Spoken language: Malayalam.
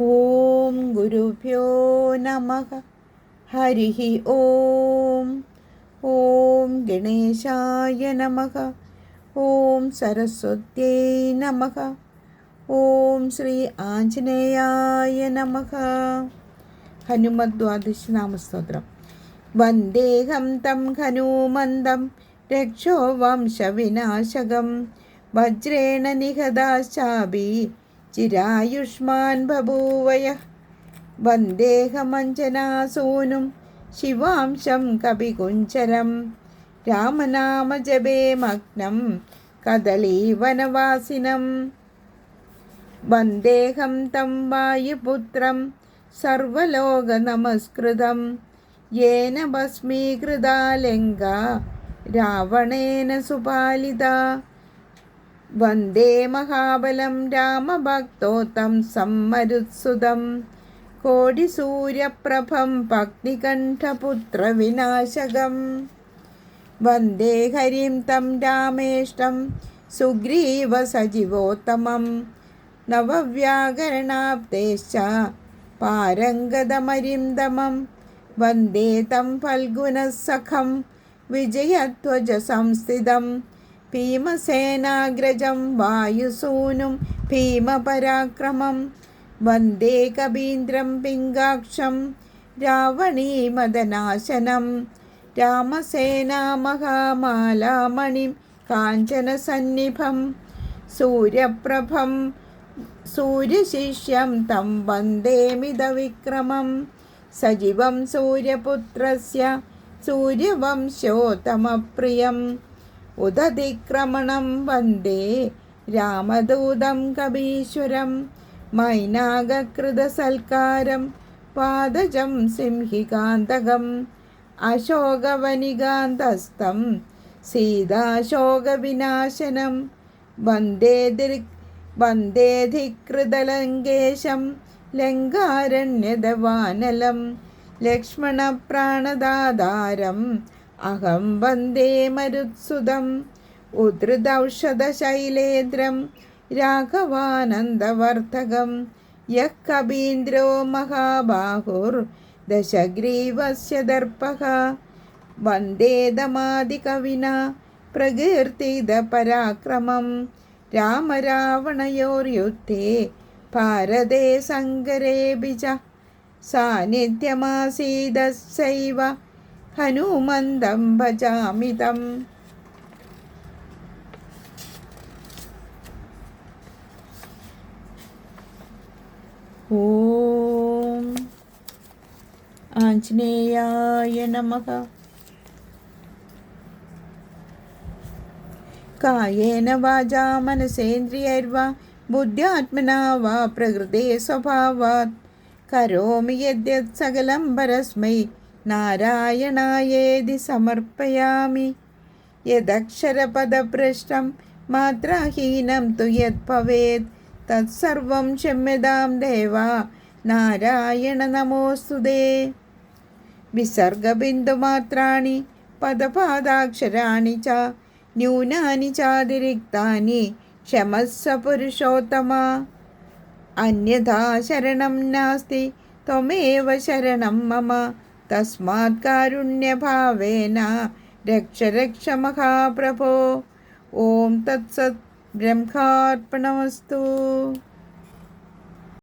ഓം ഗുരുഭ്യോ നമഃ. ഹരിഃ ഓം. ഓം ഗണേശായ നമഃ. ഓം സരസ്വത്यै നമഃ. ഓം ശ്രീ ആഞ്ജനേയായ നമഃ. ഹനുമത് ദ്വാദശി നാമസ്തോത്രം. വന്ദേഹം തം ഹനുമന്തം രക്ഷോ വംശവിനാശകം വജ്രേണ നിഹതാശ്ചാപി ചിരായുഷ്മാൻ ബഭൂവയഃ. വന്ദേഹമഞ്ജനാസൂനും ശിവാംശം കപികുഞ്ചരം രാമനാമജപേ മഗ്നം കദളീവനവാസിനം. വന്ദേഹം തം വായുപുത്രം സർവലോകനമസ്കൃതം യേന ഭസ്മീകൃതാ ലങ്കാ രാവണേന സുപാലിതാ. വന്ദേ മഹാബലം രാമഭക്തോത്തം സമ്മരുത്സുതം കോടിസൂര്യപ്രഭം പത്നികണ്ഠപുത്രവിനാശകം. വന്ദേ ഹരിം തം രാമേഷ്ടം സുഗ്രീവസജീവോത്തമം നവവ്യാകരണാബ്ദേശ്ച പാരംഗതമരിന്ദമം. വന്ദേ തം ഫൽഗുനസഖം വിജയധ്വജസംസ്ഥിതം ഭീമസേനാഗ്രജം വായുസൂനും ഭീമപരാക്രമം. വന്ദേ കപീന്ദ്രം പിംഗാക്ഷം രാവണീമദനാശനം രാമസേനാമഹാമാലാമണിം കാഞ്ചനസന്നിഭം. സൂര്യപ്രഭം സൂര്യശിഷ്യം തം വന്ദേമിതവിക്രമം സജീവം സൂര്യപുത്രസ്യ സൂര്യവംശോത്തമപ്രിയം. ഉദതിക്രമണം വന്ദേ രാമദൂതം കപീശ്വരം മൈനാകകൃതസൽക്കാരം പാദജം സിംഹികാന്തകം അശോകവനികാന്തസ്ഥം സീതാശോകവിനാശനം. വന്ദേധികൃതലങ്കേശം ലങ്കാരണ്യദവാനലം ലക്ഷ്മണപ്രാണദാതാരം അഹം വന്ദേ മരുത്സുതം. ഉദ്ധൃതൗഷധശൈലേന്ദ്രം രാഘവാനന്ദവർദ്ധകം യഃ കപീന്ദ്രോ മഹാബാഹുർ ദശഗ്രീവസ്യ ദർപ്പഃ. വന്ദേ ദമാദികവിനാ പ്രകീർത്തിതപരാക്രമം രാമരാവണയോർയുദ്ധേ ഭാരതേ സങ്കരേऽപി ച. സാന്നിധ്യമാസീദസ്സൈവ ഹനുമന്തം ഭജാമി തം. ഓം ആഞ്ജനേയായ നമഃ. കായേന വാചാ മനസേന്ദ്രിയൈർവാ ബുദ്ധ്യാത്മനാ വാ പ്രകൃതേ സ്വഭാവാത് കരോമി യദ്യത് സകലം പരസ്മൈ നാരായണായേതി സമർപ്പയാമി. യദക്ഷരപദഭ്രഷ്ടം മാത്രാഹീനം തു യത് ഭവേത് തത്സർവം ക്ഷമ്യതാം ദേവാ നാരായണ നമോസ്തുതേ. വിസർഗബിന്ദുമാത്രാണി പദപാദാക്ഷരാണി ച ന്യൂനാനി ചാതിരിക്താനി ക്ഷമസ്വ പുരുഷോത്തമ. അന്യഥാ ശരണം നാസ്തി ത്വമേവ ശരണം മമ തസ്മാത് കാരുണ്യഭാവേന രക്ഷ രക്ഷ മഹാപ്രഭോ. ഓം തത്സത്. ബ്രഹ്മാർപ്പണമസ്തു.